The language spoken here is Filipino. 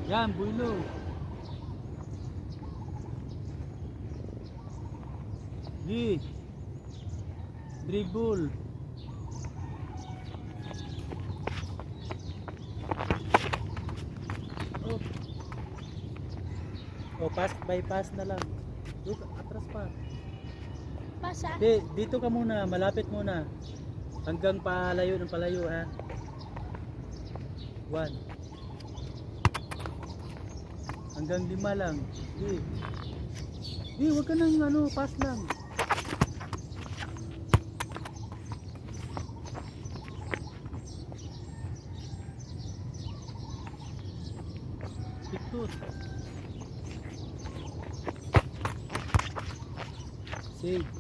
Yan, builo. Di. Dribble. Oh. Oh, pass by pass na lang. Look, atras pa. Pasa. Dito ka muna, malapit muna. Hanggang palayo ng palayo ha. 1. Hanggang 5 lang. Wag ka nang ano, pass lang. Pitut. Save.